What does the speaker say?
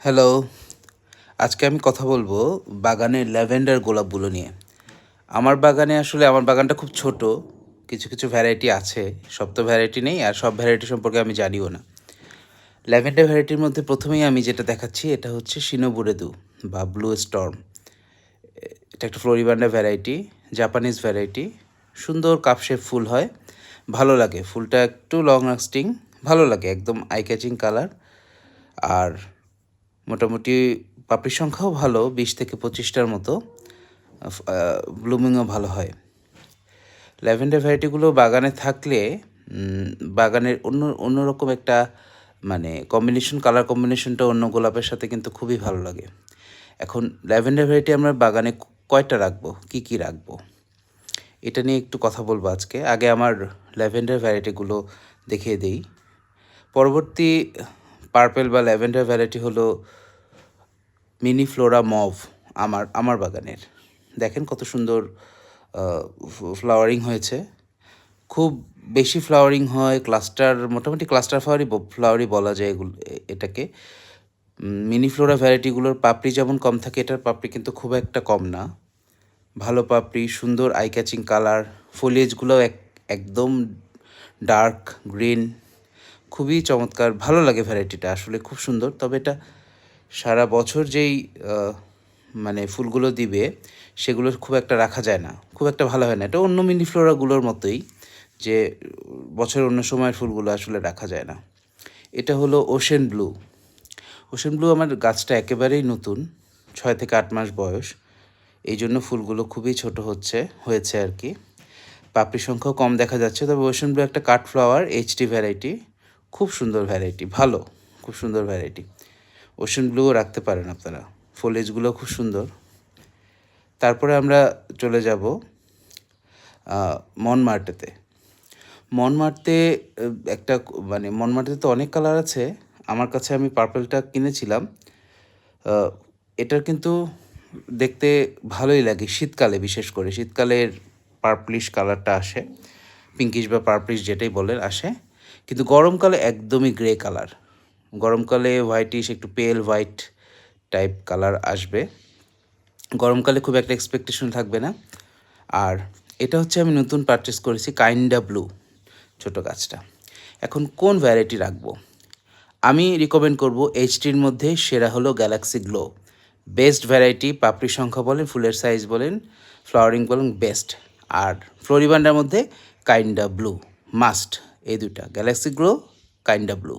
Hello, আজকে আমি কথা বলবো বাগানের ল্যাভেন্ডার গোলাপগুলো নিয়ে। আমার বাগানে আসলে আমার বাগানটা খুব ছোট। কিছু, কিছু ভ্যারাইটি আছে। সব তো ভ্যারাইটি নেই আর সব ভ্যারাইটি সম্পর্কে আমি জানিও না। ল্যাভেন্ডার ভ্যারাইটির মধ্যে ১ম এই আমি যেটা দেখাচ্ছি এটা হচ্ছে শিনোবুরেদু বা ব্লু স্টর্ম। এটা একটা ফ্লোরিবান্ডা ভ্যারাইটি, জাপানিজ ভ্যারাইটি। সুন্দর কাপ শেপ ফুল হয়। ভালো লাগে। ফুলটা একটু লং লাস্টিং, ভালো লাগে। একদম আই ক্যাচিং কালার। আর মোটামুটি পাপড়ির সংখ্যাও ভালো, ২০ থেকে ২৫টার মতো। ব্লুমিংও ভালো হয়। ল্যাভেন্ডার ভ্যারাইটিগুলো বাগানে থাকলে বাগানের অন্যরকম একটা মানে কম্বিনেশন, কালার কম্বিনেশনটা অন্য গোলাপের সাথে কিন্তু খুবই ভালো লাগে। এখন ল্যাভেন্ডার ভ্যারাইটি আমরা বাগানে কয়টা রাখবো, কি রাখবো, এটা নিয়ে একটু কথা বলবো আজকে। আগে আমার ল্যাভেন্ডার ভ্যারাইটিগুলো দেখিয়ে দেই। পরবর্তী পার্পেল বা ল্যাভেন্ডার ভ্যারাইটি হলো মিনি ফ্লোরা মভ। আমার বাগানের দেখেন কত সুন্দর ফ্লাওয়ারিং হয়েছে। খুব বেশি ফ্লাওয়ারিং হয়, ক্লাস্টার, মোটামুটি ক্লাস্টার ফ্লাওয়ারই বলা যায় এটাকে। মিনি ফ্লোরা ভ্যারাইটিগুলোর পাপড়ি যেমন কম থাকে, এটার পাপড়ি কিন্তু খুব একটা কম না। ভালো পাপড়ি, সুন্দর আই ক্যাচিং কালার, ফলিয়েজগুলো একদম ডার্ক গ্রিন, খুবই চমৎকার। ভালো লাগে ভ্যারাইটিটা, আসলে খুব সুন্দর। তবে এটা সারা বছর যেই মানে ফুলগুলো দিবে সেগুলো খুব একটা রাখা যায় না, খুব একটা ভালো হয় না। এটা অন্য মিনি ফ্লোরাগুলোর মতোই, যে বছরের অন্য সময়ের ফুলগুলো আসলে রাখা যায় না। এটা হলো ওশেন ব্লু। ওশেন ব্লু আমার গাছটা একেবারেই নতুন, ৬ থেকে ৮ মাস বয়স। এই জন্য ফুলগুলো খুবই ছোট হয়েছে আর কি। পাপড়ির সংখ্যাও কম দেখা যাচ্ছে। তবে ওশেন ব্লু একটা কাট ফ্লাওয়ার এইচডি ভ্যারাইটি, খুব সুন্দর ভ্যারাইটি, ভালো, খুব সুন্দর ভ্যারাইটি। ওশেন ব্লুও রাখতে পারেন আপনারা, ফলেজগুলো খুব সুন্দর। তারপরে আমরা চলে যাব মনমার্টেতে। মনমার্টে একটা মানে মনমার্টেতে তো অনেক কালার আছে। আমার কাছে আমি পার্পেলটা কিনেছিলাম। এটার কিন্তু দেখতে ভালোই লাগে শীতকালে, বিশেষ করে শীতকালের পার্পলিশ কালারটা আসে, পিঙ্কিশ বা পার্পলিশ যেটাই বলেন আসে। কিন্তু গরমকালে একদমই গ্রে কালার। গরমকালে হোয়াইটিশ, একটু পেল হোয়াইট টাইপ কালার আসবে। গরমকালে খুব একটা এক্সপেকটেশন থাকবে না। আর এটা হচ্ছে আমি নতুন পারচেস করেছি, কাইন্ডা ব্লু, ছোটো গাছটা। এখন কোন ভ্যারাইটি রাখবো? আমি রিকমেন্ড করব এইচটির মধ্যে সেরা হলো গ্যালাক্সি গ্লো। বেস্ট ভ্যারাইটি, পাপড়ির সংখ্যা বলেন, ফুলের সাইজ বলেন, ফ্লাওয়ারিং বলেন, বেস্ট। আর ফ্লোরিবান্ডার মধ্যে কাইন্ডা ব্লু মাস্ট। এই দুটা, গ্যালাক্সি গ্লো, কাইন্ডা ব্লু।